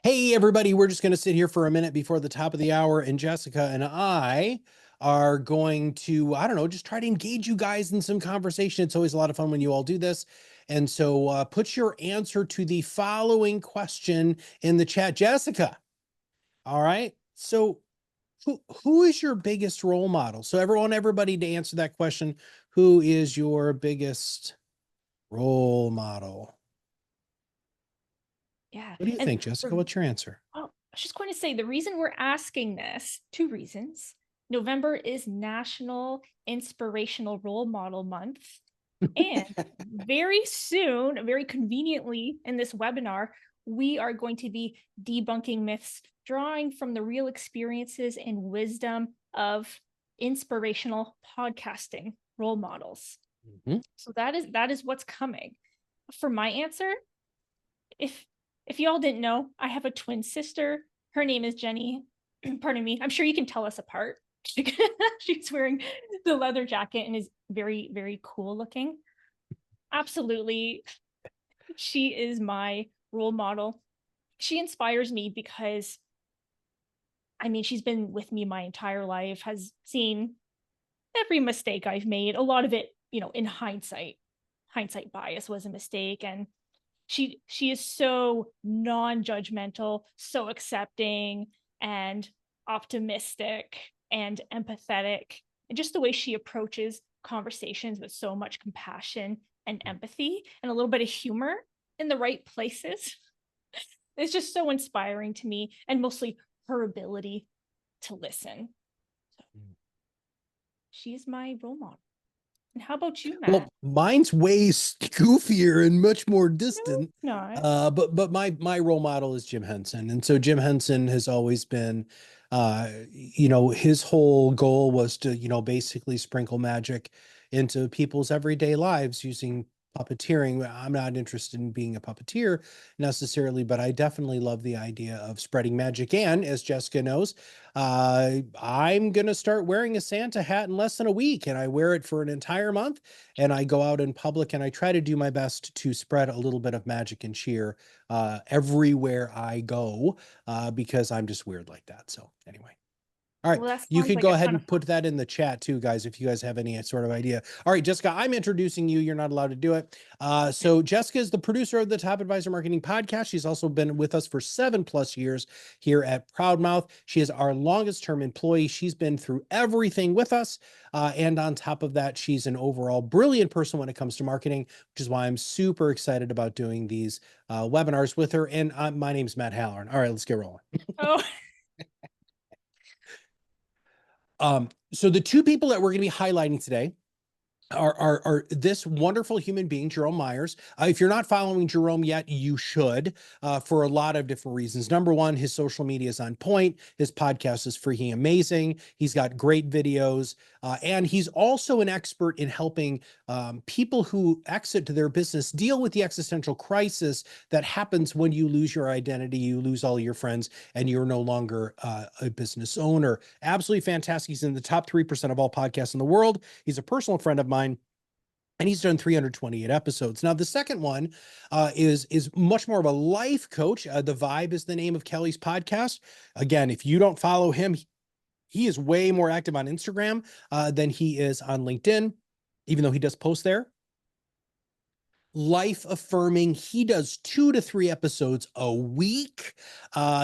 Hey, everybody, we're just going to sit here for a minute before the top of the hour, and Jessica and I are going to, I don't know, just try to engage you guys in some conversation. It's always a lot of fun when you all do this. And so put your answer to the following question in the chat, Jessica. All right. So who is your biggest role model? So everybody to answer that question, who is your biggest role model? Yeah. What do you And think, Jessica? What's your answer? I was just going to say the reason we're asking this, two reasons. November is National Inspirational Role Model Month. And very soon, very conveniently in this webinar, we are going to be debunking myths, drawing from the real experiences and wisdom of inspirational podcasting role models. Mhm. So that is what's coming. For my answer, if if y'all didn't know, I have a twin sister. Her name is Jenny. Pardon me. I'm sure you can tell us apart. She's wearing the leather jacket and is very, very cool looking. Absolutely. She is my role model. She inspires me because, I mean, she's been with me my entire life, has seen every mistake I've made. A lot of it, in hindsight bias was a mistake. And she is so non-judgmental, so accepting and optimistic and empathetic, and just the way she approaches conversations with so much compassion and empathy and a little bit of humor in the right places. It's just so inspiring to me, and mostly her ability to listen. So she's my role model. And how about you, Well, Matt? mine's way goofier and much more No, distant. not. But my role model is Jim Henson, and so Jim Henson has always been, his whole goal was to, basically sprinkle magic into people's everyday lives using puppeteering. I'm not interested in being a puppeteer necessarily, but I definitely love the idea of spreading magic. And as Jessica knows, I'm going to start wearing a Santa hat in less than a week, and I wear it for an entire month. And I go out in public and I try to do my best to spread a little bit of magic and cheer everywhere I go because I'm just weird like that. So, anyway. All right. Well, that You sounds could like go a ahead ton of and fun. put that in the chat too, guys, if you guys have any sort of idea. All right, Jessica, I'm introducing you. You're not allowed to do it. So Jessica is the producer of the Top Advisor Marketing Podcast. She's also been with us for 7+ years here at ProudMouth. She is our longest term employee. She's been through everything with us. And on top of that, she's an overall brilliant person when it comes to marketing, which is why I'm super excited about doing these webinars with her. And my name's Matt Halloran. All right, let's get rolling. Oh, So the two people that we're going to be highlighting today are this wonderful human being, Jerome Myers. If you're not following Jerome yet, you should, for a lot of different reasons. Number one, his social media is on point. His podcast is freaking amazing. He's got great videos, and he's also an expert in helping people who exit to their business deal with the existential crisis that happens when you lose your identity, you lose all your friends, and you're no longer a business owner. Absolutely fantastic. He's in the top 3% of all podcasts in the world. He's a personal friend of mine, and he's done 328 episodes. Now, the second one is much more of a life coach. The Vibe is the name of Kelly's podcast. Again, if you don't follow him, he is way more active on Instagram than he is on LinkedIn, even though he does post there. Life affirming. He does 2 to 3 episodes a week.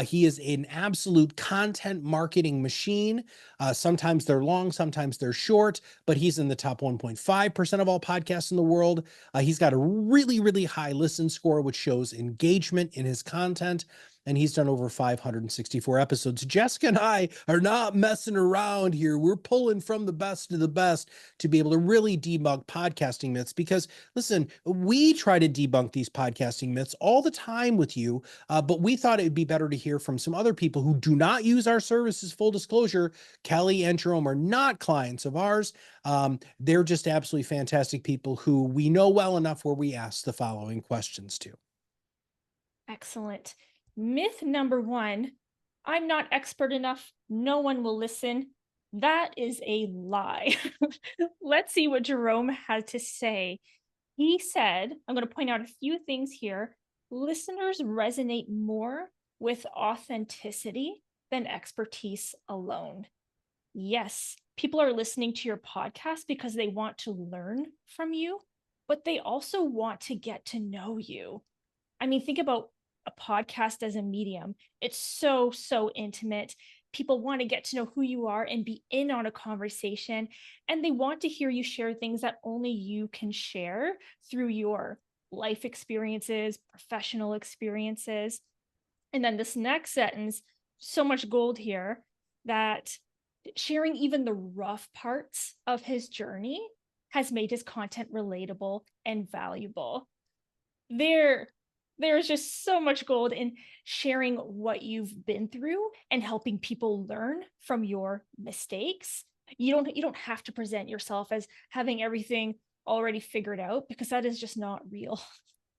He is an absolute content marketing machine. Sometimes they're long, sometimes they're short, but he's in the top 1.5% of all podcasts in the world. He's got a really, really high listen score, which shows engagement in his content. And he's done over 564 episodes. Jessica and I are not messing around here. We're pulling from the best of the best to be able to really debunk podcasting myths because listen, we try to debunk these podcasting myths all the time with you, but we thought it would be better to hear from some other people who do not use our services. Full disclosure, Kelly and Jerome are not clients of ours. They're just absolutely fantastic people who we know well enough where we ask the following questions to. excellent. Myth number one, I'm not expert enough. No one will listen. That is a lie. Let's see what Jerome had to say. He said, I'm going to point out a few things here. Listeners resonate more with authenticity than expertise alone. Yes, people are listening to your podcast because they want to learn from you, but they also want to get to know you. I mean, think about a podcast as a medium. It's so, so intimate. People want to get to know who you are and be in on a conversation. And they want to hear you share things that only you can share through your life experiences, professional experiences. And then this next sentence, so much gold here, that sharing even the rough parts of his journey has made his content relatable and valuable. There, there's just so much gold in sharing what you've been through and helping people learn from your mistakes. You don't have to present yourself as having everything already figured out, because that is just not real.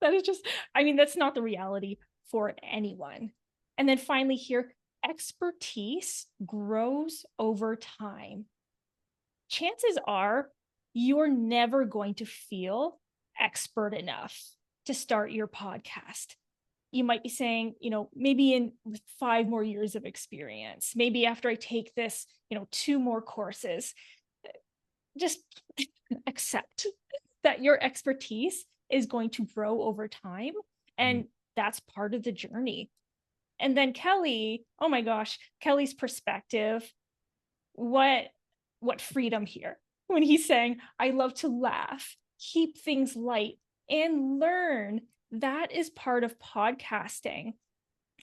That is just, I mean, that's not the reality for anyone. And then finally here, expertise grows over time. Chances are you're never going to feel expert enough to start your podcast. You might be saying, maybe in 5 more years of experience, maybe after I take this, 2 more courses. Just accept that your expertise is going to grow over time, and that's part of the journey. And then Kelly, oh my gosh, Kelly's perspective, what freedom here when he's saying, I love to laugh, keep things light, and learn. That is part of podcasting,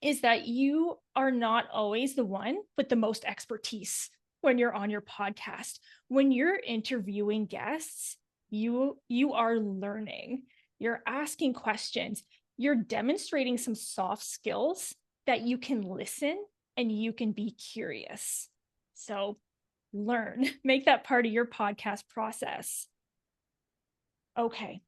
is that you are not always the one with the most expertise when you're on your podcast. When you're interviewing guests, you are learning, you're asking questions, you're demonstrating some soft skills that you can listen and you can be curious. So learn, make that part of your podcast process. Okay.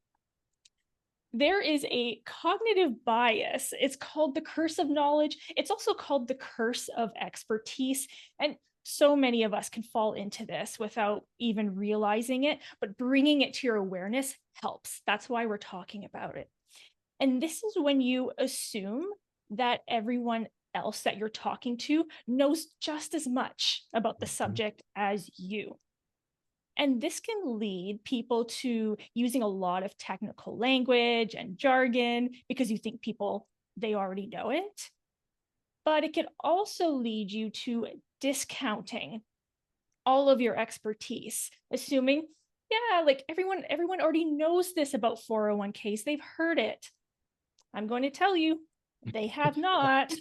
There is a cognitive bias. It's called the curse of knowledge. It's also called the curse of expertise. And so many of us can fall into this without even realizing it, but bringing it to your awareness helps. That's why we're talking about it. And this is when you assume that everyone else that you're talking to knows just as much about the subject as you. And this can lead people to using a lot of technical language and jargon because you think they already know it. But it can also lead you to discounting all of your expertise, assuming, yeah, like everyone already knows this about 401ks. They've heard it. I'm going to tell you, they have not.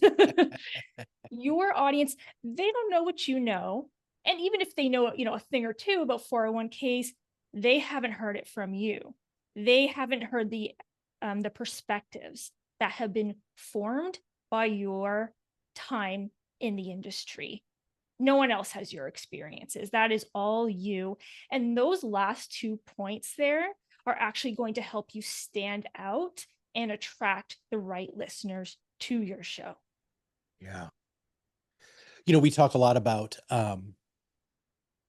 Your audience, they don't know what you know. And even if they know, a thing or two about 401ks, they haven't heard it from you. They haven't heard the perspectives that have been formed by your time in the industry. No one else has your experiences. That is all you. And those last 2 points there are actually going to help you stand out and attract the right listeners to your show. Yeah. We talk a lot about,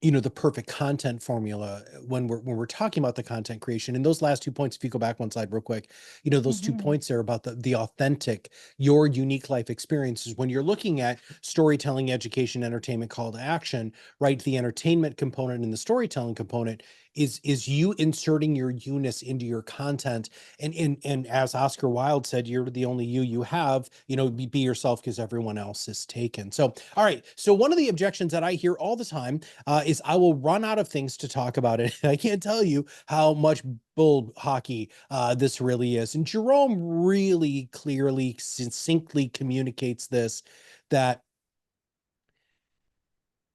the perfect content formula when we're talking about the content creation. And those last 2 points, if you go back one slide real quick, those 2 points there about the authentic, your unique life experiences. When you're looking at storytelling, education, entertainment, call to action, right? The entertainment component and the storytelling component is you inserting your you-ness into your content. And as Oscar Wilde said, you're the only you have, be yourself because everyone else is taken. So, all right. So one of the objections that I hear all the time is I will run out of things to talk about it. I can't tell you how much bull hockey this really is. And Jerome really clearly, succinctly communicates this, that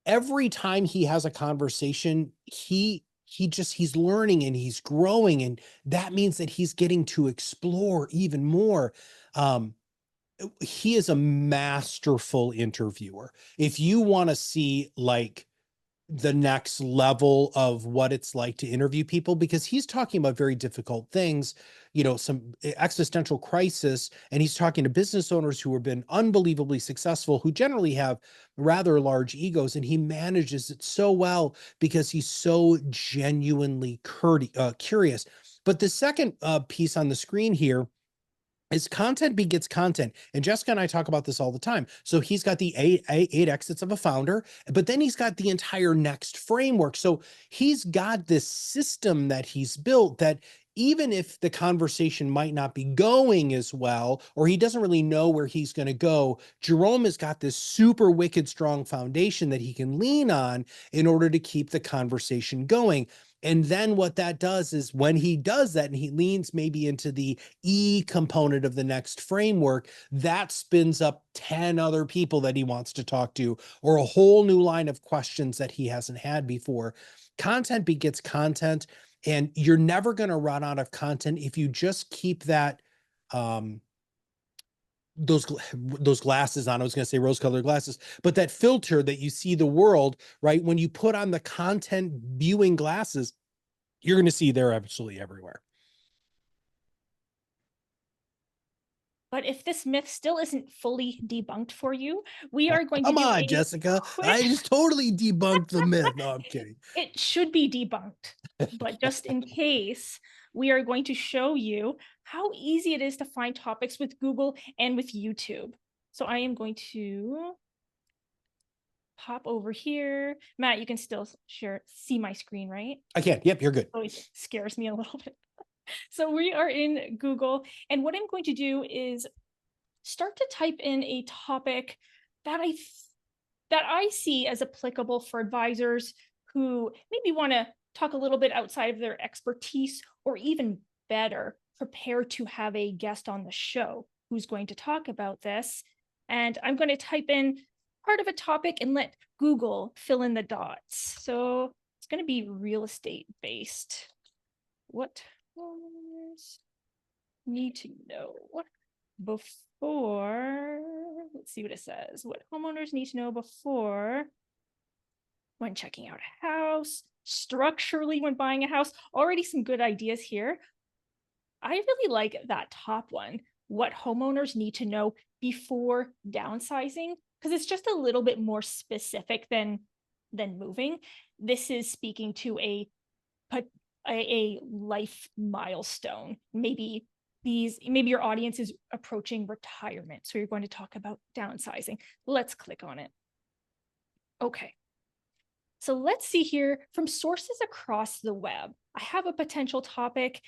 every time he has a conversation, he's learning and he's growing. And that means that he's getting to explore even more. He is a masterful interviewer. If you want to see like the next level of what it's like to interview people, because he's talking about very difficult things, some existential crisis, and he's talking to business owners who have been unbelievably successful, who generally have rather large egos, and he manages it so well because he's so genuinely curious. But the second piece on the screen here is content begets content. And Jessica and I talk about this all the time. So he's got the eight exits of a founder, but then he's got the entire next framework. So he's got this system that he's built that even if the conversation might not be going as well, or he doesn't really know where he's going to go, Jerome has got this super wicked strong foundation that he can lean on in order to keep the conversation going. And then what that does is when he does that and he leans maybe into the E component of the next framework, that spins up 10 other people that he wants to talk to, or a whole new line of questions that he hasn't had before. Content begets content, and you're never going to run out of content if you just keep that um those glasses on. I was going to say rose colored glasses, but that filter that you see the world, right? When you put on the content viewing glasses, you're going to see they're absolutely everywhere. But if this myth still isn't fully debunked for you, we Oh, are going to come do on, a Jessica. quick, I just totally debunked the myth. No, I'm kidding. it should be debunked, but just in case, we are going to show you how easy it is to find topics with Google and with YouTube. So I am going to pop over here. Matt, you can still see my screen, right? I can't. Yep, you're good. Always scares me a little bit. So we are in Google, and what I'm going to do is start to type in a topic that I see as applicable for advisors who maybe want to talk a little bit outside of their expertise, or even better, prepare to have a guest on the show who's going to talk about this. And I'm going to type in part of a topic and let Google fill in the dots. So it's going to be real estate based. What homeowners need to know before, let's see what it says. What homeowners need to know before when checking out a house, structurally when buying a house. Already some good ideas here. I really like that top one. What homeowners need to know before downsizing, because it's just a little bit more specific than moving. This is speaking to a life milestone. Maybe your audience is approaching retirement, so you're going to talk about downsizing. Let's click on it. Okay. So let's see here from sources across the web. I have a potential topic.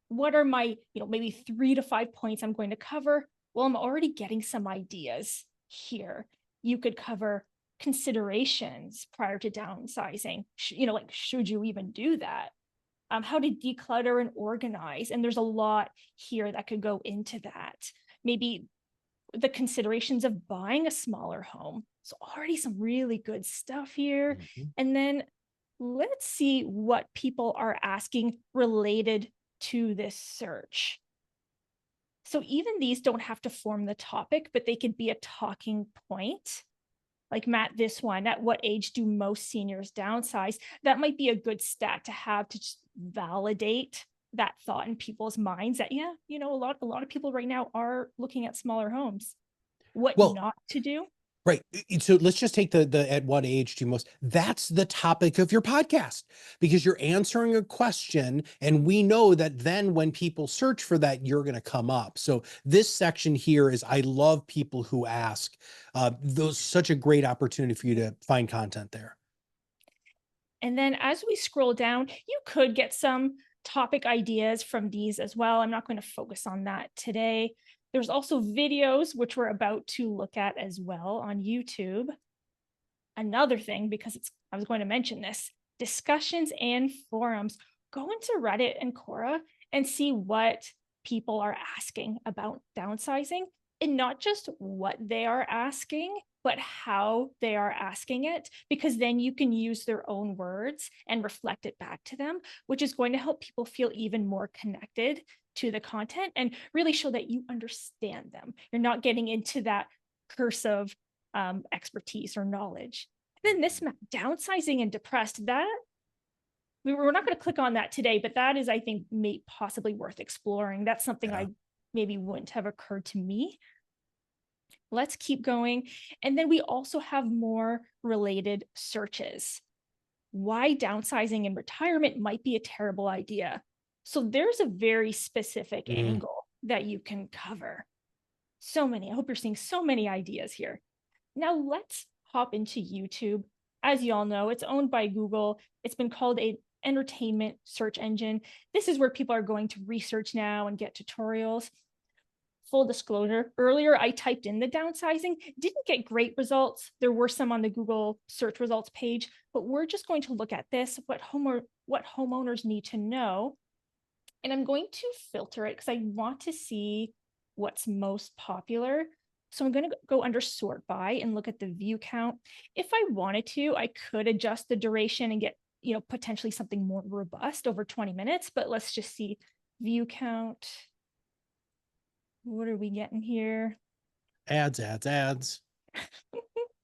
What are my, maybe 3 to 5 points I'm going to cover? Well, I'm already getting some ideas here. You could cover considerations prior to downsizing. Like, should you even do that? How to declutter and organize. And there's a lot here that could go into that. Maybe the considerations of buying a smaller home. So already some really good stuff here. Mm-hmm. And then let's see what people are asking related to this search. So even these don't have to form the topic, but they could be a talking point. Like Matt, this one, at what age do most seniors downsize? That might be a good stat to have to just validate that thought in people's minds that, a lot of people right now are looking at smaller homes. What not to do? Right. So let's just take the at what age do most, that's the topic of your podcast, because you're answering a question. And we know that then when people search for that, you're going to come up. So this section here is, I love people who ask. Those such a great opportunity for you to find content there. And then as we scroll down, you could get some topic ideas from these as well. I'm not going to focus on that today. There's also videos, which we're about to look at as well on YouTube. Another thing, because I was going to mention this, discussions and forums. Go into Reddit and Quora and see what people are asking about downsizing, and not just what they are asking, but how they are asking it, because then you can use their own words and reflect it back to them, which is going to help people feel even more connected to the content and really show that you understand them. You're not getting into that curse of expertise or knowledge. And then this downsizing and depressed, that we're not going to click on that today, but that is, I think, possibly worth exploring. That's something I maybe wouldn't have occurred to me. Let's keep going. And then we also have more related searches. Why downsizing in retirement might be a terrible idea. So there's a very specific angle. that you can cover. So many. I hope you're seeing so many ideas here. Now let's hop into YouTube. As you all know, it's owned by Google. It's been called a entertainment search engine. This is where people are going to research now and get tutorials. Full disclosure, earlier I typed in the downsizing, didn't get great results. There were some on the Google search results page, but we're just going to look at this, what homeowners need to know. And I'm going to filter it because I want to see what's most popular. So I'm going to go under sort by and look at the view count. If I wanted to, I could adjust the duration and get, potentially something more robust over 20 minutes, but let's just see view count. What are we getting here? Ads, ads, ads.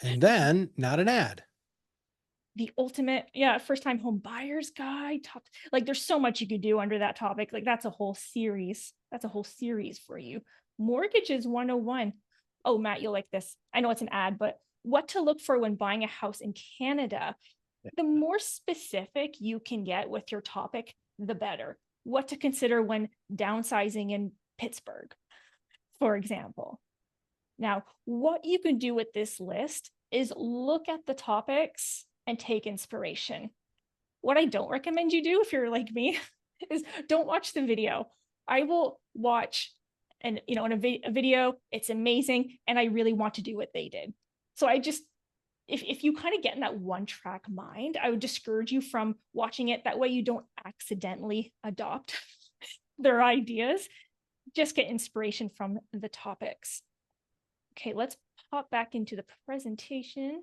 And then not an ad. The ultimate, first time home buyers guide. Like there's so much you could do under that topic. Like that's a whole series. That's a whole series for you. Mortgages 101. Oh, Matt, you'll like this. I know it's an ad, but what to look for when buying a house in Canada. The more specific you can get with your topic, the better. What to consider when downsizing in Pittsburgh, for example. Now, what you can do with this list is look at the topics and take inspiration. What I don't recommend you do if you're like me is don't watch the video. I will watch a video, it's amazing, and I really want to do what they did. So if you kind of get in that one track mind, I would discourage you from watching it. That way you don't accidentally adopt their ideas. Just get inspiration from the topics. Okay, let's pop back into the presentation.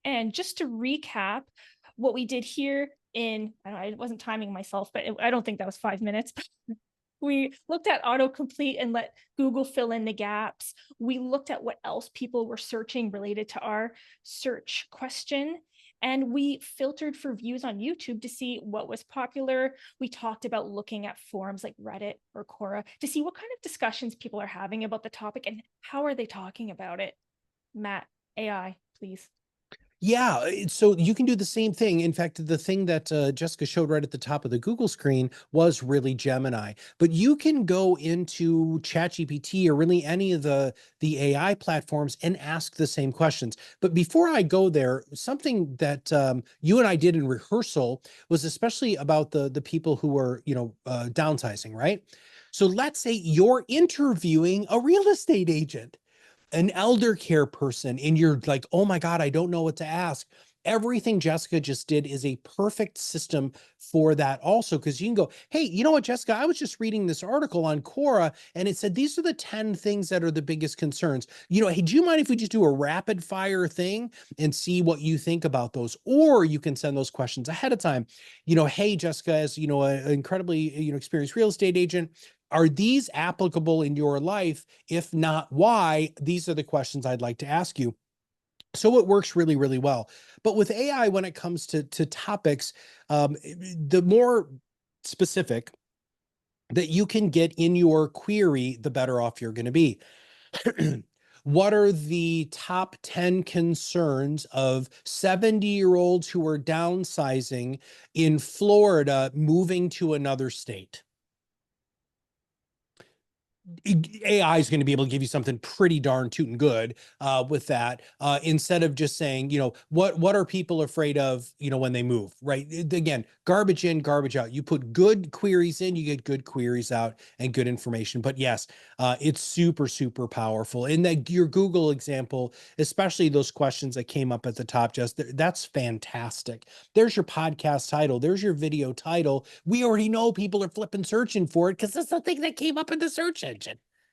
And just to recap what we did here I wasn't timing myself, but I don't think that was 5 minutes. We looked at autocomplete and let Google fill in the gaps. We looked at what else people were searching related to our search question. And we filtered for views on YouTube to see what was popular. We talked about looking at forums like Reddit or Quora to see what kind of discussions people are having about the topic and how are they talking about it. Matt, AI, please. Yeah, so you can do the same thing. In fact, the thing that Jessica showed right at the top of the Google screen was really Gemini. But you can go into ChatGPT or really any of the AI platforms and ask the same questions. But before I go there, something that you and I did in rehearsal was especially about the people who were downsizing, right? So let's say you're interviewing a real estate agent, an elder care person, and you're like, oh my God, I don't know what to ask. Everything Jessica just did is a perfect system for that also, because you can go, hey, you know what, Jessica, I was just reading this article on Quora and it said these are the 10 things that are the biggest concerns. Hey, do you mind if we just do a rapid fire thing and see what you think about those? Or you can send those questions ahead of time. Hey, Jessica, as an incredibly experienced real estate agent, are these applicable in your life? If not, why? These are the questions I'd like to ask you. So it works really, really well. But with AI, when it comes to topics, the more specific that you can get in your query, the better off you're going to be. What are the top 10 concerns of 70-year-olds who are downsizing in Florida, moving to another state? AI is going to be able to give you something pretty darn tootin' good with that, instead of just saying, what are people afraid of, when they move, right? Again, garbage in, garbage out. You put good queries in, you get good queries out and good information. But yes, it's super, super powerful. And that your Google example, especially those questions that came up at the top, that's fantastic. There's your podcast title. There's your video title. We already know people are flipping searching for it because that's the thing that came up in the search engine.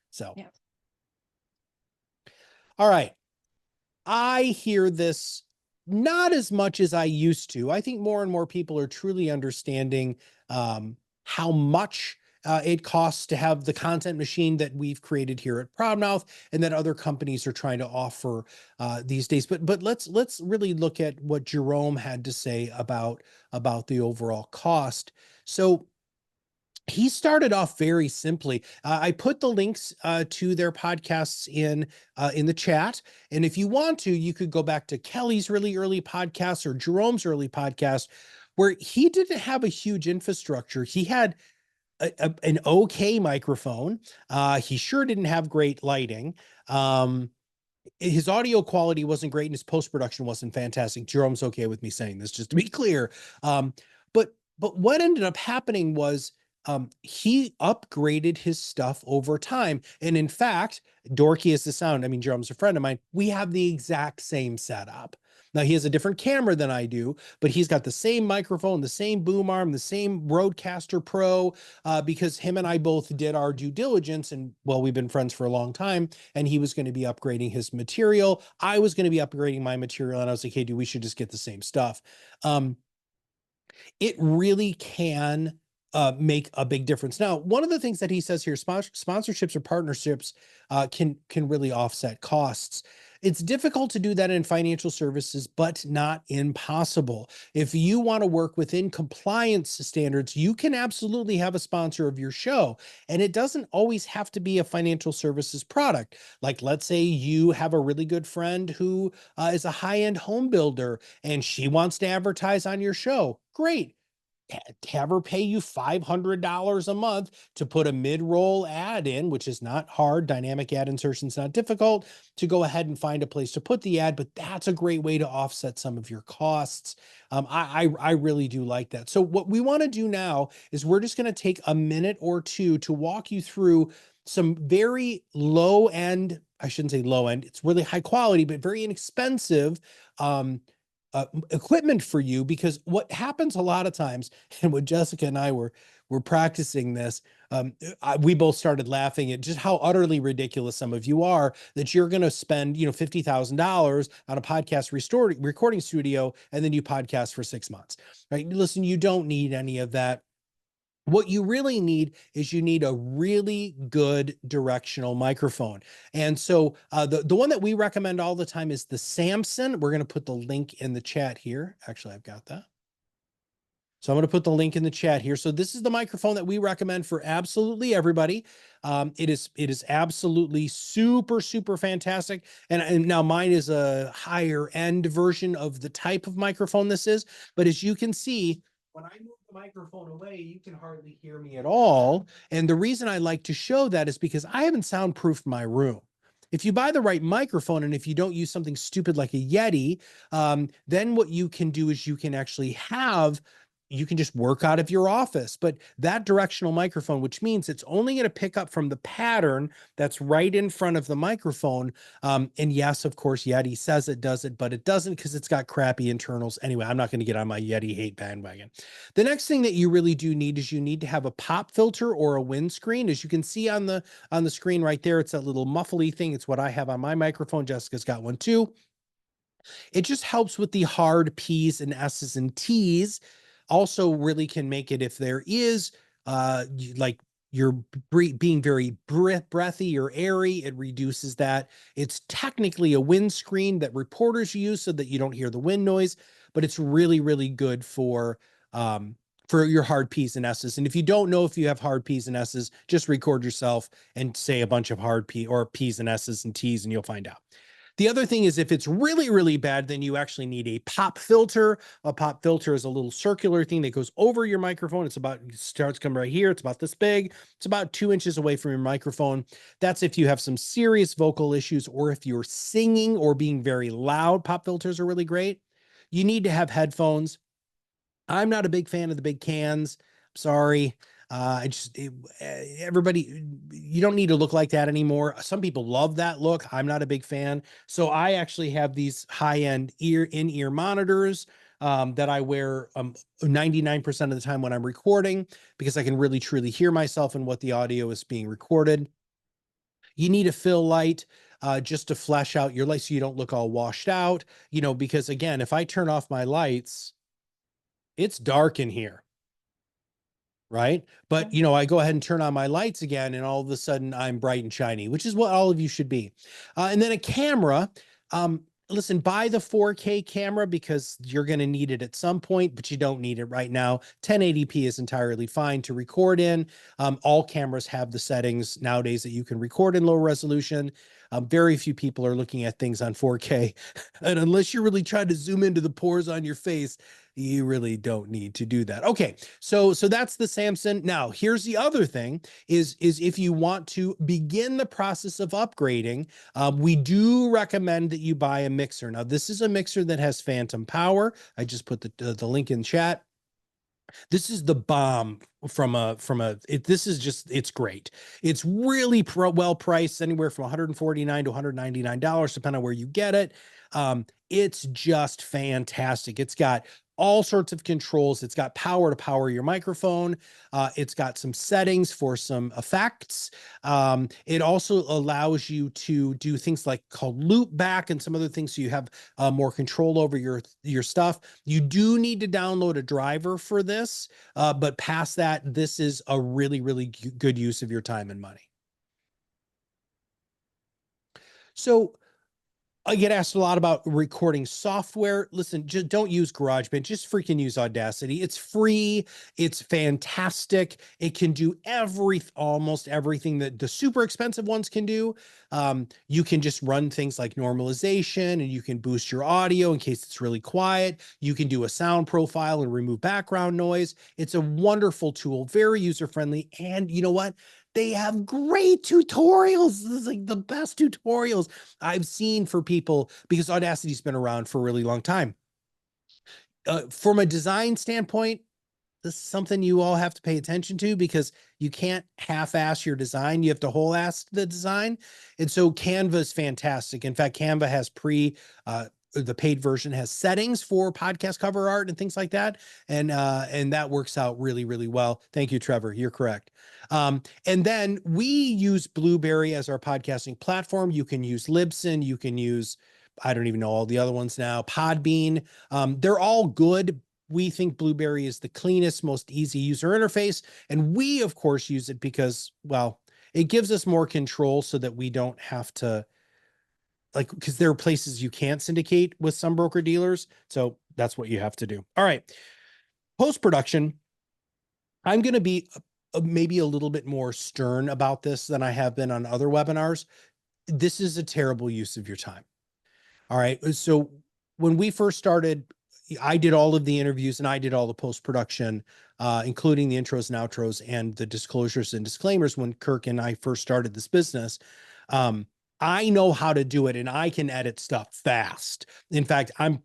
So, Yeah. All right. I hear this not as much as I used to. I think more and more people are truly understanding how much it costs to have the content machine that we've created here at ProudMouth and that other companies are trying to offer these days. But let's really look at what Jerome had to say about the overall cost. So he started off very simply. I put the links to their podcasts in the chat, and if you want to, you could go back to Kelly's really early podcast or Jerome's early podcast, where he didn't have a huge infrastructure. He had an okay microphone. He sure didn't have great lighting. His audio quality wasn't great and his post-production wasn't fantastic. Jerome's okay with me saying this, just to be clear. Um, but what ended up happening was he upgraded his stuff over time. And in fact, dorky as the sound, I mean, Jerome's a friend of mine. We have the exact same setup. Now he has a different camera than I do, but he's got the same microphone, the same boom arm, the same Rodecaster Pro, because him and I both did our due diligence. And well, we've been friends for a long time, and he was going to be upgrading his material. I was going to be upgrading my material. And I was like, hey, dude, we should just get the same stuff. It really can make a big difference. Now, one of the things that he says here, sponsorships or partnerships can really offset costs. It's difficult to do that in financial services, but not impossible. If you want to work within compliance standards, you can absolutely have a sponsor of your show. And it doesn't always have to be a financial services product. Like, let's say you have a really good friend who is a high-end home builder and she wants to advertise on your show. Great. Have her pay you $500 a month to put a mid-roll ad in, which is not hard. Dynamic ad insertion is not difficult, to go ahead and find a place to put the ad, but that's a great way to offset some of your costs. I really do like that. So what we want to do now is we're just going to take a minute or two to walk you through some very low end, I shouldn't say low end, it's really high quality, but very inexpensive equipment for you. Because what happens a lot of times, and when Jessica and I were practicing this, we both started laughing at just how utterly ridiculous some of you are, that you're going to spend, $50,000 on a podcast recording studio, and then you podcast for 6 months, right? Listen, you don't need any of that. What you really need is you need a really good directional microphone. And so the one that we recommend all the time is the Samson. We're going to put the link in the chat here. Actually, I've got that. So I'm going to put the link in the chat here. So this is the microphone that we recommend for absolutely everybody. It is absolutely super, super fantastic. And now mine is a higher end version of the type of microphone this is. But as you can see, when I move the microphone away, you can hardly hear me at all. And the reason I like to show that is because I haven't soundproofed my room. If you buy the right microphone, and if you don't use something stupid like a Yeti, then what you can do is you can actually you can just work out of your office. But that directional microphone, which means it's only going to pick up from the pattern that's right in front of the microphone. And yes, of course, Yeti says it does it, but it doesn't, because it's got crappy internals. Anyway, I'm not going to get on my Yeti hate bandwagon. The next thing that you really do need is you need to have a pop filter or a windscreen. As you can see on the screen right there, it's that little muffly thing. It's what I have on my microphone. Jessica's got one too. It just helps with the hard P's and S's and T's. Also really can make it, if there is like you're being very breathy or airy, it reduces that. It's technically a windscreen that reporters use so that you don't hear the wind noise, but it's really, really good for your hard P's and S's. And if you don't know if you have hard P's and S's, just record yourself and say a bunch of hard P's and S's and T's, and you'll find out. The other thing is, if it's really, really bad, then you actually need a pop filter. A pop filter is a little circular thing that goes over your microphone. It starts coming right here. It's about this big. It's about 2 inches away from your microphone. That's if you have some serious vocal issues, or if you're singing or being very loud. Pop filters are really great. You need to have headphones. I'm not a big fan of the big cans. Sorry. Everybody, you don't need to look like that anymore. Some people love that look. I'm not a big fan. So I actually have these high-end in-ear monitors that I wear 99% of the time when I'm recording, because I can really truly hear myself and what the audio is being recorded. You need a fill light just to flesh out your light so you don't look all washed out, because again, if I turn off my lights, it's dark in here. Right. But, I go ahead and turn on my lights again, and all of a sudden I'm bright and shiny, which is what all of you should be. And then a camera. Listen, buy the 4K camera, because you're going to need it at some point, but you don't need it right now. 1080p is entirely fine to record in. All cameras have the settings nowadays that you can record in low resolution. Very few people are looking at things on 4K. And unless you're really trying to zoom into the pores on your face, you really don't need to do that. Okay, so that's the Samson. Now, here's the other thing is if you want to begin the process of upgrading, we do recommend that you buy a mixer. Now, this is a mixer that has phantom power. I just put the link in chat. This is the bomb this is just, it's great. It's really well priced, anywhere from $149 to $199, depending on where you get it. It's just fantastic. It's got all sorts of controls. It's got power to power your microphone. It's got some settings for some effects. It also allows you to do things like called loop back and some other things, so you have more control over your stuff. You do need to download a driver for this, but past that, this is a really, really good use of your time and money. So I get asked a lot about recording software. Listen, just don't use GarageBand. Just freaking use Audacity. It's free. It's fantastic. It can do almost everything that the super expensive ones can do. You can just run things like normalization, and you can boost your audio in case it's really quiet. You can do a sound profile and remove background noise. It's a wonderful tool, very user-friendly. And you know what? They have great tutorials. This is like the best tutorials I've seen for people, because Audacity's been around for a really long time. From a design standpoint, this is something you all have to pay attention to, because you can't half-ass your design. You have to whole-ass the design. And so Canva is fantastic. In fact, Canva has the paid version has settings for podcast cover art and things like that. And that works out really, really well. Thank you, Trevor. You're correct. And then we use Blueberry as our podcasting platform. You can use Libsyn. You can use, I don't even know all the other ones now, Podbean. They're all good. We think Blueberry is the cleanest, most easy user interface. And we, of course, use it because, well, it gives us more control so that we don't have to, like, because there are places you can't syndicate with some broker dealers. So that's what you have to do. All right. Post-production, I'm going to be maybe a little bit more stern about this than I have been on other webinars. This is a terrible use of your time. All right. So when we first started, I did all of the interviews and I did all the post-production, including the intros and outros and the disclosures and disclaimers when Kirk and I first started this business. I know how to do it, and I can edit stuff fast. In fact, I'm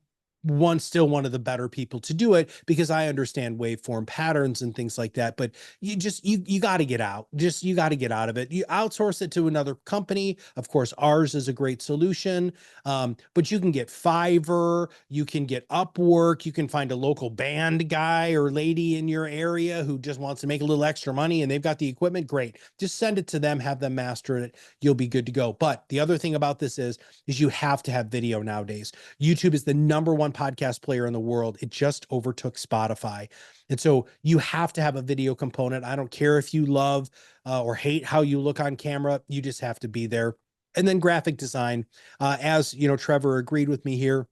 still one of the better people to do it, because I understand waveform patterns and things like that. But you got to get out. You got to get out of it. You outsource it to another company. Of course, ours is a great solution. But you can get Fiverr, you can get Upwork, you can find a local band guy or lady in your area who just wants to make a little extra money and they've got the equipment. Great. Just send it to them, have them master it. You'll be good to go. But the other thing about this is you have to have video nowadays. YouTube is the #1 podcast player in the world. It just overtook Spotify. And so you have to have a video component. I don't care if you love or hate how you look on camera. You just have to be there. And then graphic design, as you know, Trevor agreed with me here.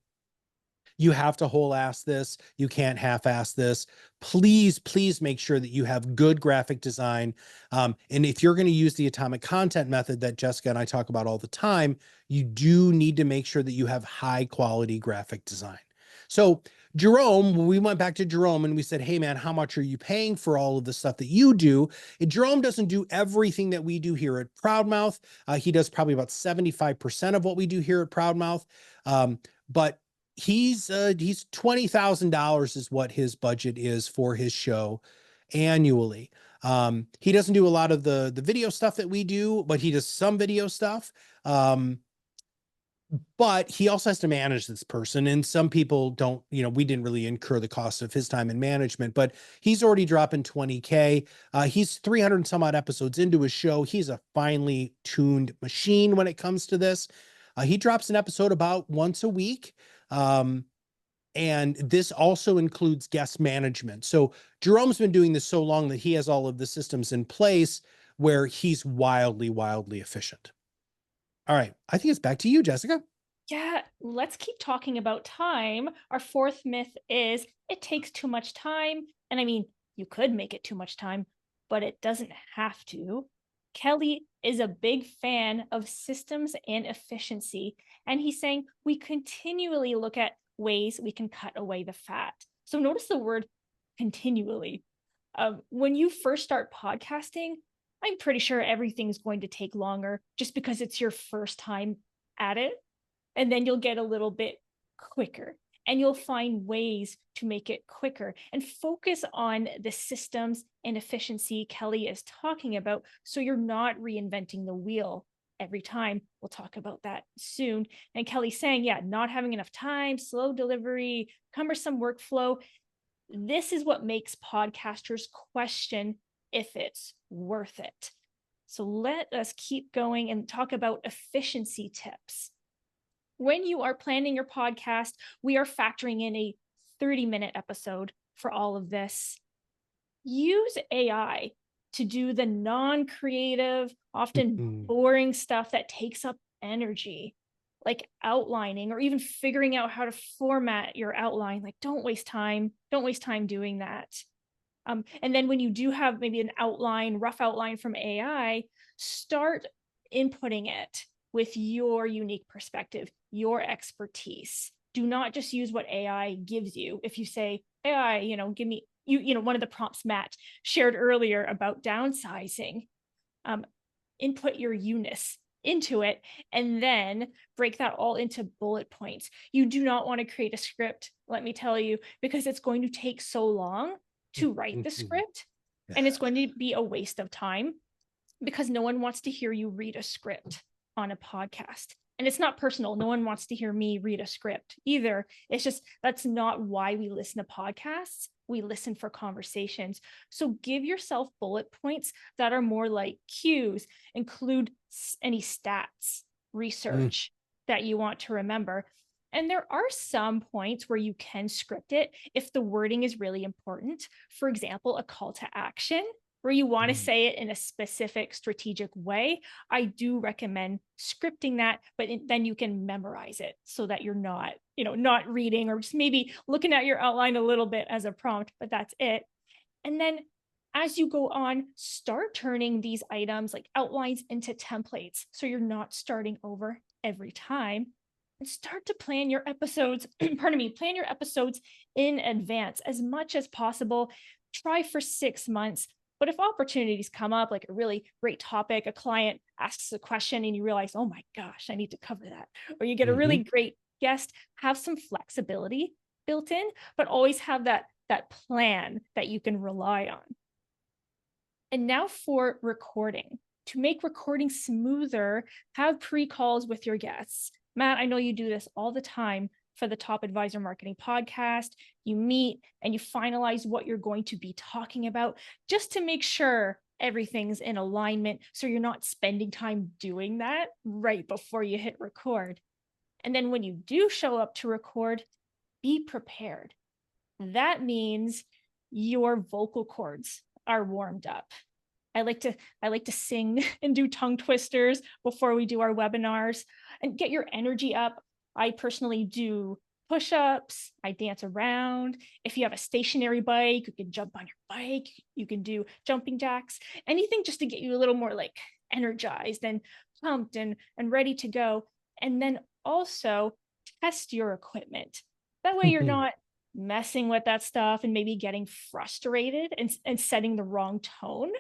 You have to whole-ass this. You can't half-ass this. Please, please make sure that you have good graphic design. And if you're going to use the atomic content method that Jessica and I talk about all the time, you do need to make sure that you have high-quality graphic design. So Jerome, we went back to Jerome and we said, hey, man, how much are you paying for all of the stuff that you do? And Jerome doesn't do everything that we do here at ProudMouth. He does probably about 75% of what we do here at ProudMouth. But he's $20,000 is what his budget is for his show annually. He doesn't do a lot of the video stuff that we do, but he does some video stuff. But he also has to manage this person, and some people don't, we didn't really incur the cost of his time in management, but he's already dropping 20K. He's 300 and some odd episodes into his show. He's a finely tuned machine when it comes to this. He drops an episode about once a week. And this also includes guest management. So Jerome's been doing this so long that he has all of the systems in place where he's wildly, wildly efficient. All right. I think it's back to you, Jessica. Yeah, let's keep talking about time. Our fourth myth is it takes too much time. And I mean, you could make it too much time, but it doesn't have to. Kelly is a big fan of systems and efficiency. And he's saying we continually look at ways we can cut away the fat. So notice the word continually. When you first start podcasting, I'm pretty sure everything's going to take longer just because it's your first time at it. And then you'll get a little bit quicker and you'll find ways to make it quicker and focus on the systems and efficiency Kelly is talking about. So you're not reinventing the wheel every time. We'll talk about that soon. And Kelly's saying, yeah, not having enough time, slow delivery, cumbersome workflow. This is what makes podcasters question if it's worth it. So let us keep going and talk about efficiency tips. When you are planning your podcast, we are factoring in a 30-minute episode for all of this. Use AI to do the non-creative, often boring stuff that takes up energy, like outlining or even figuring out how to format your outline. Like, don't waste time doing that. And then when you do have maybe an outline, rough outline from AI, start inputting it with your unique perspective, your expertise. Do not just use what AI gives you. If you say, AI, give me, one of the prompts Matt shared earlier about downsizing, input your you-ness into it and then break that all into bullet points. You do not want to create a script, let me tell you, because it's going to take so long to write the script and it's going to be a waste of time because no one wants to hear you read a script on a podcast. And it's not personal. No one wants to hear me read a script either. It's just, that's not why we listen to podcasts. We listen for conversations. So give yourself bullet points that are more like cues, include any stats, research that you want to remember. And there are some points where you can script it if the wording is really important. For example, a call to action where you want to say it in a specific strategic way. I do recommend scripting that, but then you can memorize it so that you're not, not reading or just maybe looking at your outline a little bit as a prompt, but that's it. And then as you go on, start turning these items like outlines into templates so you're not starting over every time. And start to plan your episodes, plan your episodes in advance as much as possible. Try for 6 months. But if opportunities come up, like a really great topic, a client asks a question and you realize, oh my gosh, I need to cover that. Or you get a really great guest, have some flexibility built in, but always have that plan that you can rely on. And now for recording. To make recording smoother, have pre-calls with your guests. Matt, I know you do this all the time for the Top Advisor Marketing podcast. You meet and you finalize what you're going to be talking about just to make sure everything's in alignment so you're not spending time doing that right before you hit record. And then when you do show up to record, be prepared. That means your vocal cords are warmed up. I like to sing and do tongue twisters before we do our webinars and get your energy up. I personally do push-ups, I dance around. If you have a stationary bike, you can jump on your bike, you can do jumping jacks, anything just to get you a little more like energized and pumped and ready to go. And then also test your equipment. That way you're not messing with that stuff and maybe getting frustrated and setting the wrong tone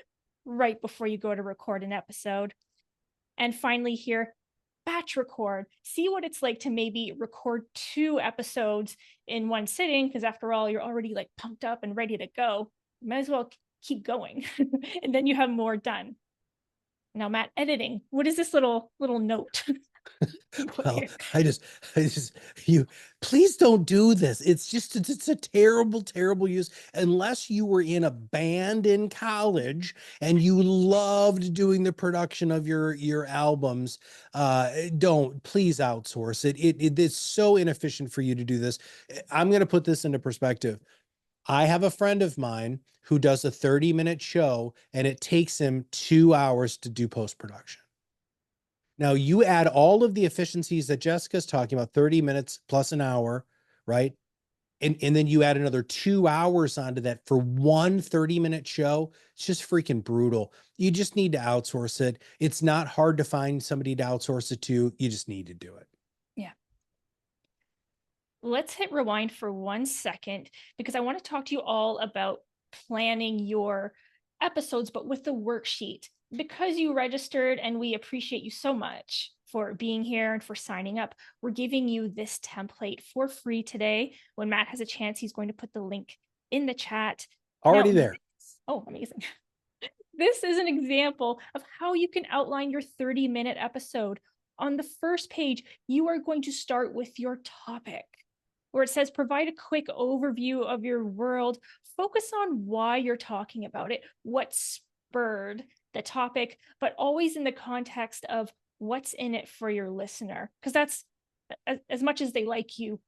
right before you go to record an episode. And finally here, batch record. See what it's like to maybe record 2 episodes in one sitting, because after all, you're already like pumped up and ready to go. You might as well keep going and then you have more done. Now, Matt, editing. What is this little note? Well, you please don't do this. It's a terrible, terrible use unless you were in a band in college and you loved doing the production of your albums. Don't please outsource it. It's so inefficient for you to do this. I'm going to put this into perspective. I have a friend of mine who does a 30-minute show and it takes him 2 hours to do post-production. Now you add all of the efficiencies that Jessica's talking about, 30 minutes plus an hour, right? and then you add another 2 hours onto that for one 30-minute show. It's just freaking brutal. You just need to outsource it. It's not hard to find somebody to outsource it to. You just need to do it. Yeah. Let's hit rewind for 1 second because I want to talk to you all about planning your episodes, but with the worksheet. Because you registered and we appreciate you so much for being here and for signing up, we're giving you this template for free today. When Matt has a chance, he's going to put the link in the chat. Already Now, there. oh, amazing. This is an example of how you can outline your 30-minute episode. On the first page, you are going to start with your topic, where it says provide a quick overview of your world. Focus on why you're talking about it, what spurred the topic, but always in the context of what's in it for your listener, because that's as much as they like you,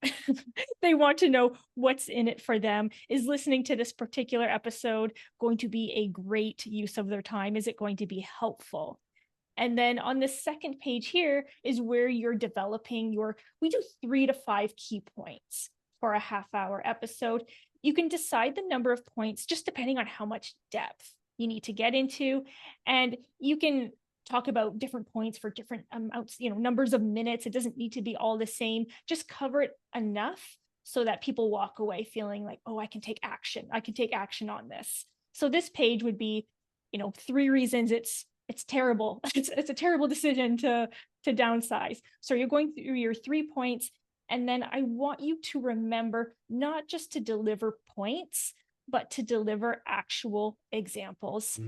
they want to know what's in it for them. Is listening to this particular episode going to be a great use of their time? Is it going to be helpful? And then on the second page here is where you're developing we do 3 to 5 key points for a half-hour episode. You can decide the number of points just depending on how much depth you need to get into. And you can talk about different points for different amounts, numbers of minutes. It doesn't need to be all the same. Just cover it enough so that people walk away feeling like, oh, I can take action. I can take action on this. So this page would be, 3 reasons it's terrible. It's a terrible decision to downsize. So you're going through your 3 points, and then I want you to remember not just to deliver points, but to deliver actual examples.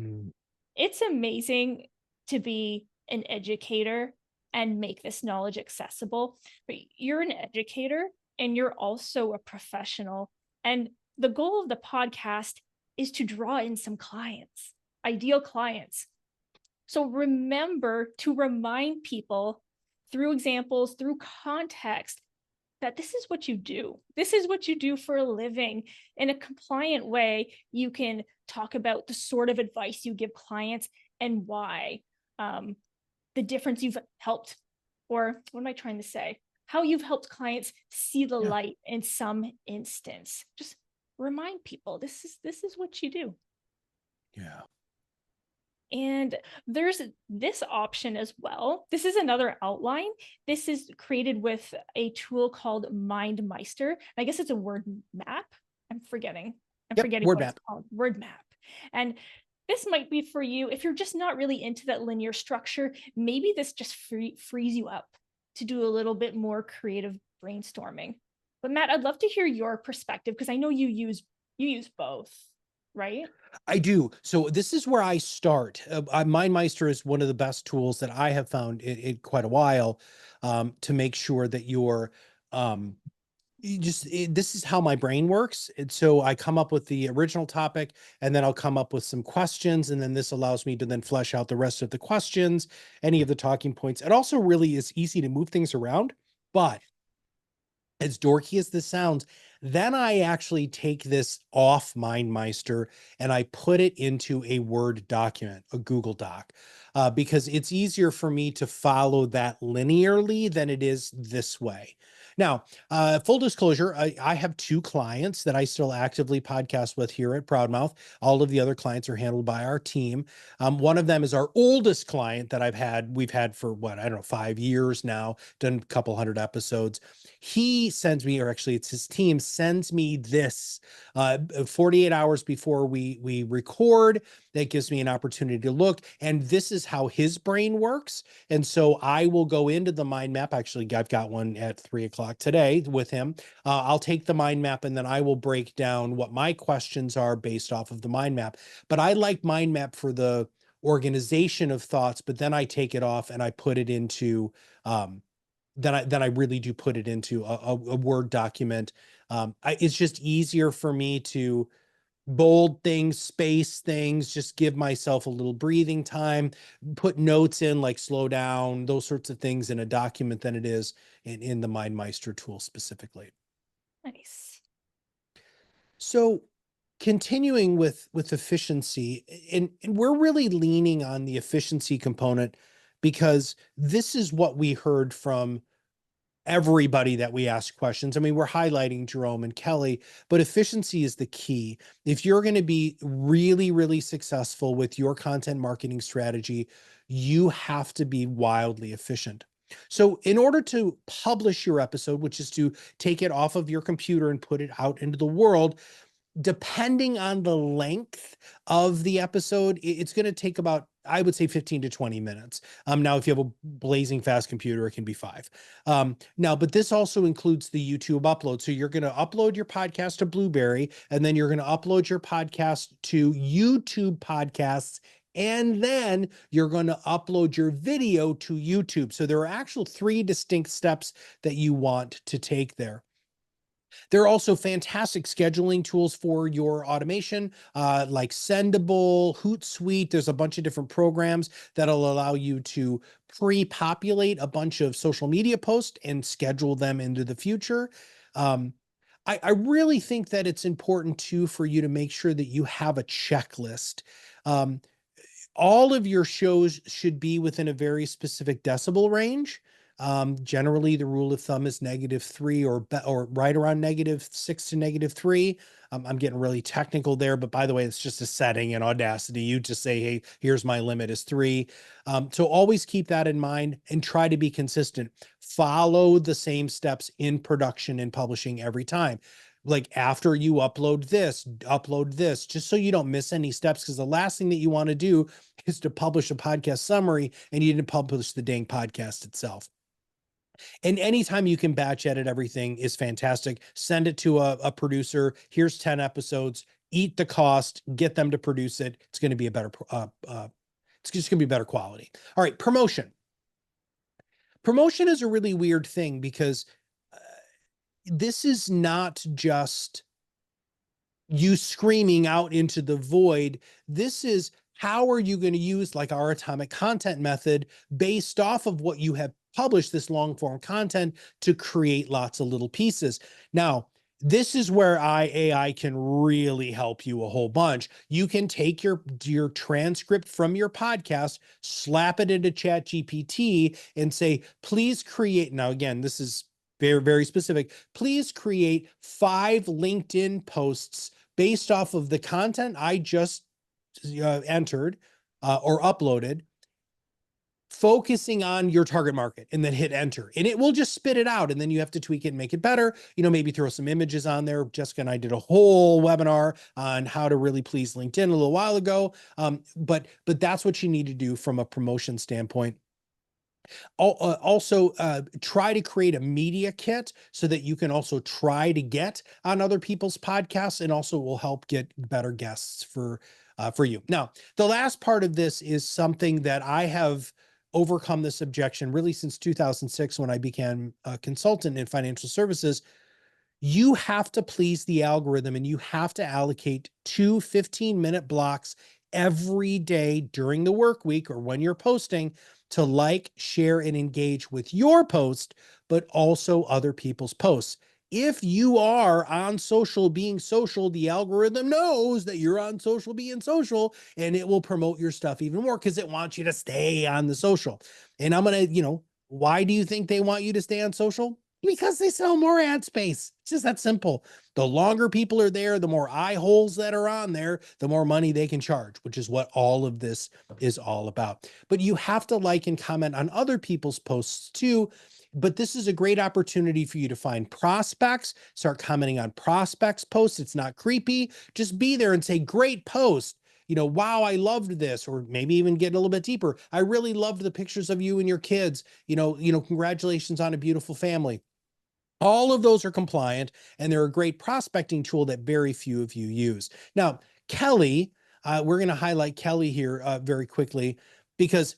It's amazing to be an educator and make this knowledge accessible, but you're an educator and you're also a professional. And the goal of the podcast is to draw in some clients, ideal clients. So remember to remind people through examples, through context, that this is what you do. This is what you do for a living. In a compliant way, you can talk about the sort of advice you give clients and why, the difference you've helped, or what am I trying to say? How you've helped clients see the light in some instance. Just remind people this is what you do. Yeah. And there's this option as well. This is another outline. This is created with a tool called MindMeister. I guess it's a word map. I'm forgetting Word what map. it's called. Word map. And this might be for you if you're just not really into that linear structure. Maybe this just frees you up to do a little bit more creative brainstorming. But Matt, I'd love to hear your perspective because I know you use both, right? I do. So this is where I start. MindMeister is one of the best tools that I have found in quite a while, to make sure that you're this is how my brain works. And so I come up with the original topic, and then I'll come up with some questions. And then this allows me to then flesh out the rest of the questions, any of the talking points. It also really is easy to move things around, but as dorky as this sounds, then I actually take this off MindMeister and I put it into a Word document, a Google Doc, because it's easier for me to follow that linearly than it is this way. Now, full disclosure, I have 2 clients that I still actively podcast with here at ProudMouth. All of the other clients are handled by our team. One of them is our oldest client that we've had for what, I don't know, 5 years now, done a couple hundred episodes. He sends me, or actually it's his team sends me this 48 hours before we record. That gives me an opportunity to look, and this is how his brain works. And so I will go into the mind map. Actually, I've got one at 3:00 today with him. I'll take the mind map and then I will break down what my questions are based off of the mind map. But I like mind map for the organization of thoughts, but then I take it off and I put it into then I really do put it into a Word document. It's just easier for me to bold things, space things, just give myself a little breathing time, put notes in like slow down, those sorts of things in a document than it is in the MindMeister tool specifically. Nice. So continuing with efficiency, and we're really leaning on the efficiency component because this is what we heard from everybody that we ask questions. I mean, we're highlighting Jerome and Kelly, but efficiency is the key. If you're going to be really, really successful with your content marketing strategy, you have to be wildly efficient. So in order to publish your episode, which is to take it off of your computer and put it out into the world, depending on the length of the episode, it's going to take about, I would say, 15 to 20 minutes. Now, if you have a blazing fast computer, it can be 5. Now, but this also includes the YouTube upload. So you're going to upload your podcast to Blueberry, and then you're going to upload your podcast to YouTube Podcasts, and then you're going to upload your video to YouTube. So there are actual 3 distinct steps that you want to take there. There are also fantastic scheduling tools for your automation, like Sendable, Hootsuite. There's a bunch of different programs that'll allow you to pre-populate a bunch of social media posts and schedule them into the future. Um, I really think that it's important too for you to make sure that you have a checklist. Um, all of your shows should be within a very specific decibel range. Generally, the rule of thumb is -3 or right around -6 to -3. I'm getting really technical there, but by the way, it's just a setting in Audacity. You just say, hey, here's my limit is 3. So always keep that in mind and try to be consistent. Follow the same steps in production and publishing every time. Like after you upload this, just so you don't miss any steps, because the last thing that you want to do is to publish a podcast summary and you didn't publish the dang podcast itself. And anytime you can batch edit everything is fantastic. Send it to a producer. Here's 10 episodes. Eat the cost. Get them to produce it. It's going to be a better. It's just going to be better quality. All right, promotion. Promotion is a really weird thing because this is not just you screaming out into the void. This is how are you going to use like our atomic content method based off of what you have published, this long form content, to create lots of little pieces. Now, this is where AI can really help you a whole bunch. You can take your transcript from your podcast, slap it into Chat GPT and say, please create. Now, again, this is very, very specific. Please create 5 LinkedIn posts based off of the content I just entered or uploaded, focusing on your target market, and then hit enter, and it will just spit it out. And then you have to tweak it and make it better. Maybe throw some images on there. Jessica and I did a whole webinar on how to really please LinkedIn a little while ago. But that's what you need to do from a promotion standpoint. Also, try to create a media kit so that you can also try to get on other people's podcasts, and also will help get better guests for you. Now, the last part of this is something that I have overcome this objection really since 2006 when I became a consultant in financial services. You have to please the algorithm, and you have to allocate 2 15-minute blocks every day during the work week or when you're posting to like, share, and engage with your post, but also other people's posts. If you are on social being social, the algorithm knows that you're on social being social, and it will promote your stuff even more because it wants you to stay on the social. And I'm going to, why do you think they want you to stay on social? Because they sell more ad space. It's just that simple. The longer people are there, the more eye holes that are on there, the more money they can charge, which is what all of this is all about. But you have to like and comment on other people's posts too. But this is a great opportunity for you to find prospects, start commenting on prospects' posts. It's not creepy. Just be there and say, great post. Wow, I loved this, or maybe even get a little bit deeper. I really loved the pictures of you and your kids. Congratulations on a beautiful family. All of those are compliant, and they're a great prospecting tool that very few of you use. Now, Kelly, we're going to highlight Kelly here very quickly, because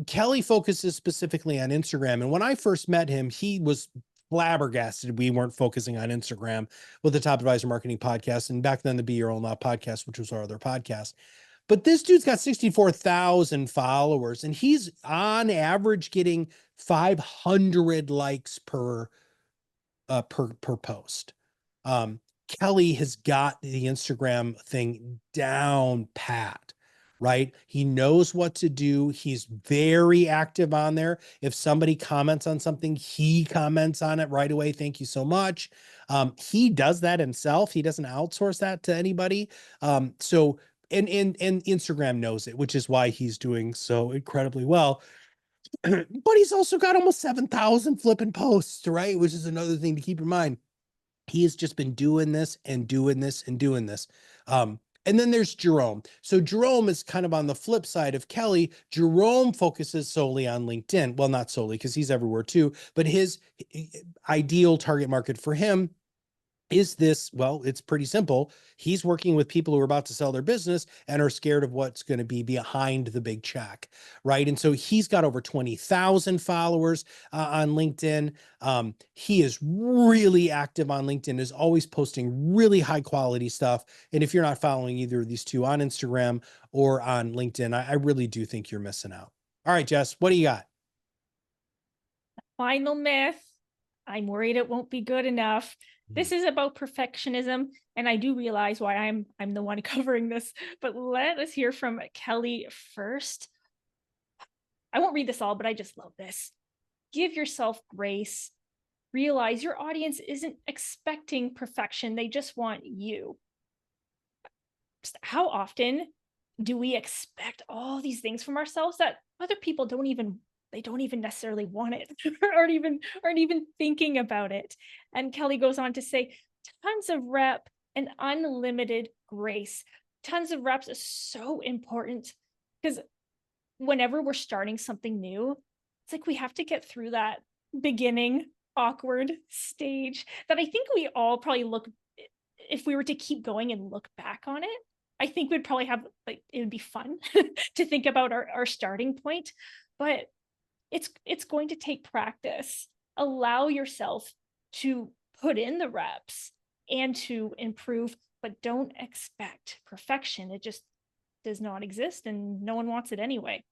Kelly focuses specifically on Instagram. And when I first met him, he was flabbergasted we weren't focusing on Instagram with the Top Advisor Marketing Podcast. And back then, the Be Your Own Law podcast, which was our other podcast. But this dude's got 64,000 followers, and he's on average getting 500 likes per post. Kelly has got the Instagram thing down pat, right? He knows what to do. He's very active on there. If somebody comments on something, he comments on it right away. Thank you so much. He does that himself. He doesn't outsource that to anybody. So and Instagram knows it, which is why he's doing so incredibly well. But he's also got almost 7,000 flipping posts, right? Which is another thing to keep in mind. He has just been doing this and doing this and doing this. And then there's Jerome. So Jerome is kind of on the flip side of Kelly. Jerome focuses solely on LinkedIn. Well, not solely, because he's everywhere too, but his ideal target market for him is this. Well, it's pretty simple. He's working with people who are about to sell their business and are scared of what's going to be behind the big check, right? And so he's got over 20,000 followers on LinkedIn. He is really active on LinkedIn, is always posting really high quality stuff. And if you're not following either of these two on Instagram or on LinkedIn, I really do think you're missing out. All right, Jess, what do you got? Final myth. I'm worried it won't be good enough. This is about perfectionism, and I do realize why I'm the one covering this, but let us hear from Kelly first. I won't read this all, but I just love this. Give yourself grace. Realize your audience isn't expecting perfection. They just want you. How often do we expect all these things from ourselves that other people don't even necessarily want it or aren't even thinking about it? And Kelly goes on to say, tons of rep and unlimited grace. Tons of reps is so important because whenever we're starting something new, it's like we have to get through that beginning awkward stage that I think we all probably look, if we were to keep going and look back on it, I think we'd probably have, like, it would be fun to think about our starting point, but it's going to take practice. Allow yourself to put in the reps and to improve, but don't expect perfection. It just does not exist and no one wants it anyway.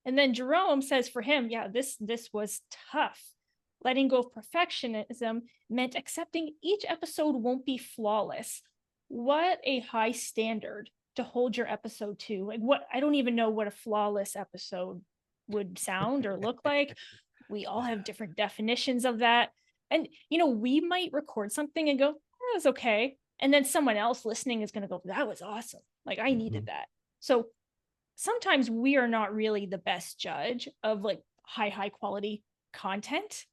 And then Jerome says for him, yeah, this was tough. Letting go of perfectionism meant accepting each episode won't be flawless. What a high standard to hold your episode to. Like, what, I don't even know what a flawless episode would sound or look like. We all have different definitions of that. And, we might record something and go, that was okay. And then someone else listening is going to go, that was awesome. Like, I needed that. So sometimes we are not really the best judge of like high quality content.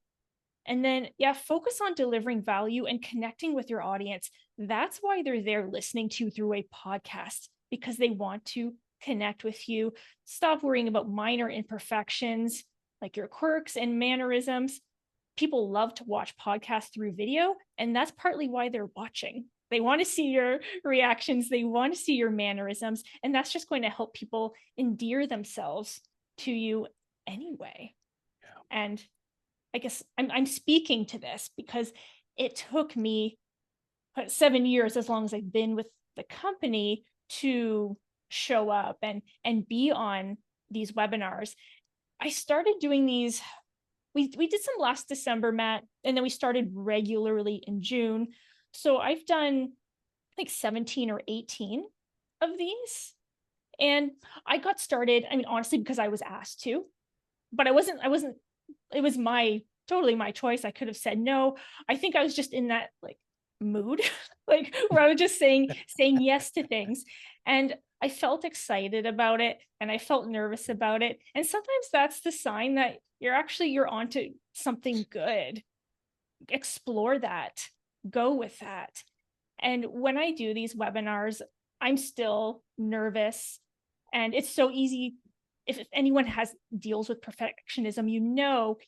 And then, yeah, focus on delivering value and connecting with your audience. That's why they're there listening to you through a podcast, because they want to connect with you. Stop worrying about minor imperfections like your quirks and mannerisms. People love to watch podcasts through video, and that's partly why they're watching. They want to see your reactions, they want to see your mannerisms, and that's just going to help people endear themselves to you anyway. Yeah. And I guess I'm speaking to this because it took me 7 years, as long as I've been with the company, to show up and be on these webinars. I started doing these. We did some last December, Matt, and then we started regularly in June. So I've done like 17 or 18 of these. And I got started, I mean, honestly, because I was asked to, but I wasn't, it was totally my choice. I could have said no. I think I was just in that like mood, like where I was just saying yes to things. And I felt excited about it and I felt nervous about it. And sometimes that's the sign that you're onto something good. Explore that, go with that. And when I do these webinars, I'm still nervous. And it's so easy. If anyone deals with perfectionism,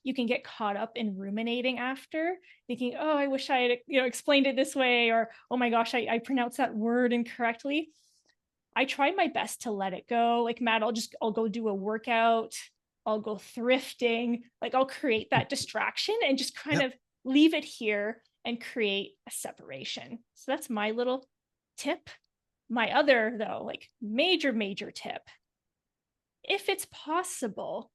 you can get caught up in ruminating after, thinking, oh, I wish I had explained it this way, or oh my gosh, I pronounced that word incorrectly. I try my best to let it go. Like, Matt, I'll go do a workout, I'll go thrifting, like I'll create that distraction and just kind of leave it here and create a separation. So that's my little tip. My other, though, like major tip, if it's possible,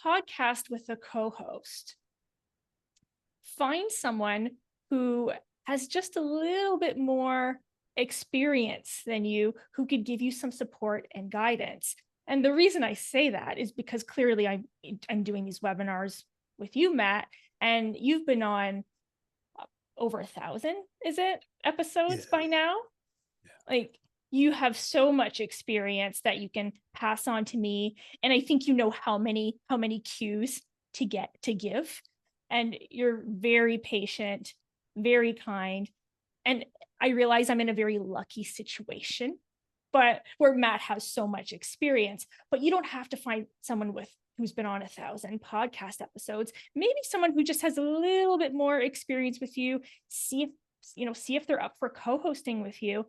podcast with a co-host. Find someone who has just a little bit more experience than you who could give you some support and guidance. And the reason I say that is because clearly I'm doing these webinars with you, Matt, and you've been on over 1,000, is it, Yeah. episodes by now? Like, you have so much experience that you can pass on to me, and I think you know how many cues to give, and you're very patient, very kind, and I realize I'm in a very lucky situation, but where Matt has so much experience. But you don't have to find someone who's been on 1,000 podcast episodes. Maybe someone who just has a little bit more experience with you. See if they're up for co-hosting with you,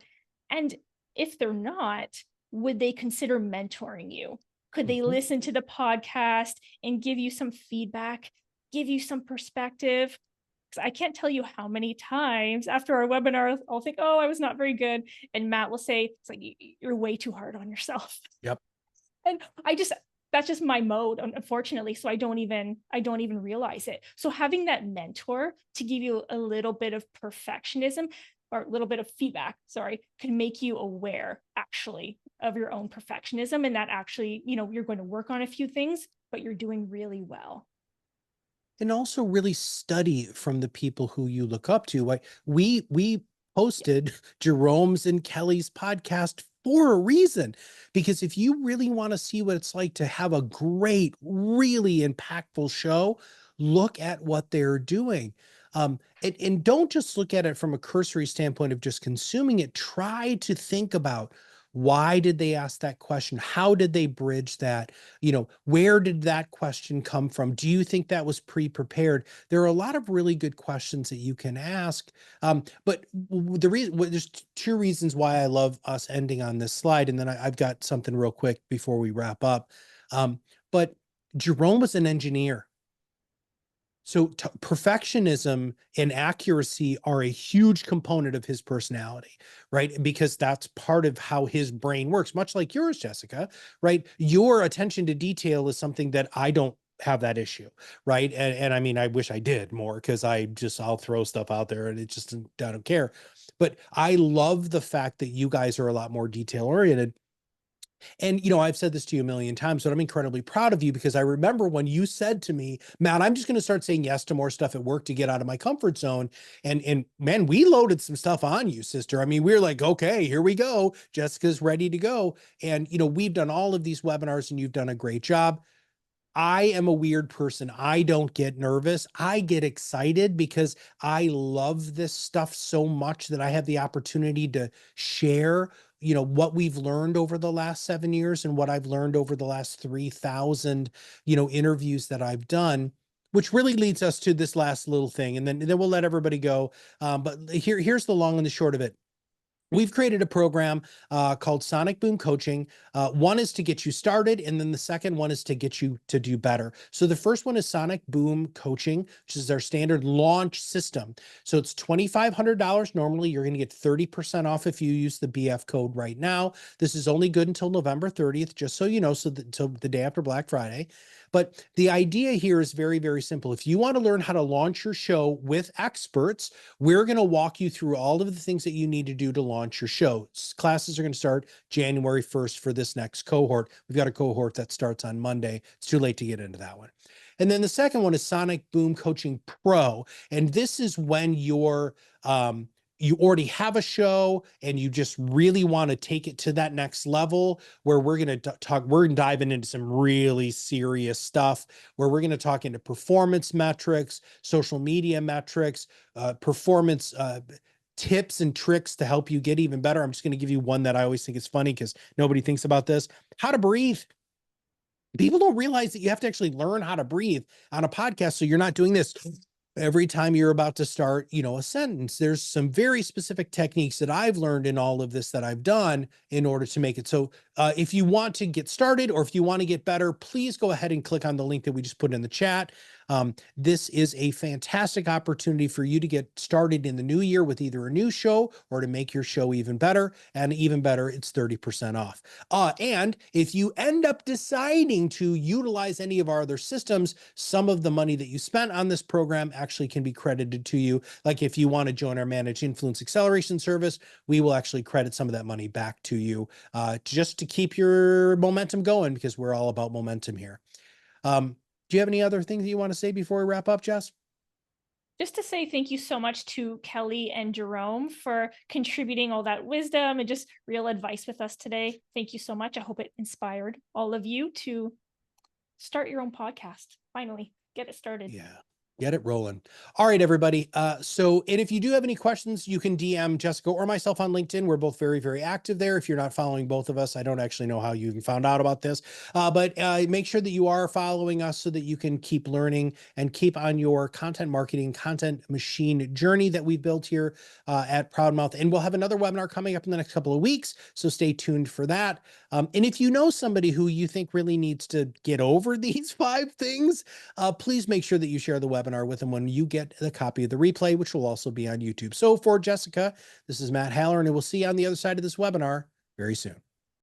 and if they're not, would they consider mentoring you? Could they Mhm. listen to the podcast and give you some feedback, give you some perspective? 'Cause I can't tell you how many times after our webinar, I'll think, oh, I was not very good. And Matt will say, it's like, you're way too hard on yourself. Yep. And that's just my mode, unfortunately. So I don't even realize it. So having that mentor to give you a little bit of perfectionism or a little bit of feedback, sorry, can make you aware actually of your own perfectionism. And that actually, you're going to work on a few things, but you're doing really well. And also really study from the people who you look up to. Like we Yeah. posted Jerome's and Kelly's podcast for a reason. Because if you really want to see what it's like to have a great, really impactful show, look at what they're doing. And don't just look at it from a cursory standpoint of just consuming it. Try to think about, why did they ask that question? How did they bridge that? Where did that question come from? Do you think that was pre-prepared? There are a lot of really good questions that you can ask. But the reason, there's two reasons why I love us ending on this slide, and then I've got something real quick before we wrap up. But Jerome was an engineer. So perfectionism and accuracy are a huge component of his personality, right? Because that's part of how his brain works, much like yours, Jessica, right? Your attention to detail is something that I don't have that issue, right? And I mean, I wish I did more, because I'll throw stuff out there and it just, I don't care. But I love the fact that you guys are a lot more detail oriented. And, I've said this to you a million times, but I'm incredibly proud of you, because I remember when you said to me, Matt, I'm just going to start saying yes to more stuff at work to get out of my comfort zone. And man, we loaded some stuff on you, sister. I mean, we were like, okay, here we go. Jessica's ready to go. And, we've done all of these webinars and you've done a great job. I am a weird person. I don't get nervous. I get excited because I love this stuff so much that I have the opportunity to share, what we've learned over the last 7 years and what I've learned over the last 3,000, interviews that I've done, which really leads us to this last little thing. And then we'll let everybody go. But here's the long and the short of it. We've created a program called Sonic Boom Coaching. One is to get you started, and then the second one is to get you to do better. So the first one is Sonic Boom Coaching, which is our standard launch system. So it's $2,500 normally. You're going to get 30% off if you use the BF code right now. This is only good until November 30th, just so you know, so until the day after Black Friday. But the idea here is very, very simple. If you want to learn how to launch your show with experts, we're going to walk you through all of the things that you need to do to launch your show. Classes are going to start January 1st for this next cohort. We've got a cohort that starts on Monday. It's too late to get into that one. And then the second one is Sonic Boom Coaching Pro. And this is when you already have a show and you just really want to take it to that next level, where we're going to we're diving into some really serious stuff, where we're going to talk into performance metrics, social media metrics, performance tips and tricks to help you get even better. I'm just going to give you one that I always think is funny because nobody thinks about this: how to breathe. People don't realize that you have to actually learn how to breathe on a podcast, so you're not doing this every time you're about to start, a sentence. There's some very specific techniques that I've learned in all of this that I've done in order to make it. So if you want to get started, or if you want to get better, please go ahead and click on the link that we just put in the chat. This is a fantastic opportunity for you to get started in the new year with either a new show or to make your show even better. And even better, it's 30% off. And if you end up deciding to utilize any of our other systems, some of the money that you spent on this program actually can be credited to you. Like if you want to join our Managed Influence Acceleration service, we will actually credit some of that money back to you just to keep your momentum going, because we're all about momentum here. Do you have any other things that you want to say before we wrap up, Jess? Just to say thank you so much to Kelly and Jerome for contributing all that wisdom and just real advice with us today. Thank you so much. I hope it inspired all of you to start your own podcast. Finally, get it started. Yeah. Get it rolling. All right, everybody. And if you do have any questions, you can DM Jessica or myself on LinkedIn. We're both very, very active there. If you're not following both of us, I don't actually know how you even found out about this, but make sure that you are following us so that you can keep learning and keep on your content marketing, content machine journey that we built here at ProudMouth. And we'll have another webinar coming up in the next couple of weeks, so stay tuned for that. And if you know somebody who you think really needs to get over these 5 things, please make sure that you share the webinar with them when you get the copy of the replay, which will also be on YouTube. So for Jessica, this is Matt Halloran, and we'll see you on the other side of this webinar very soon.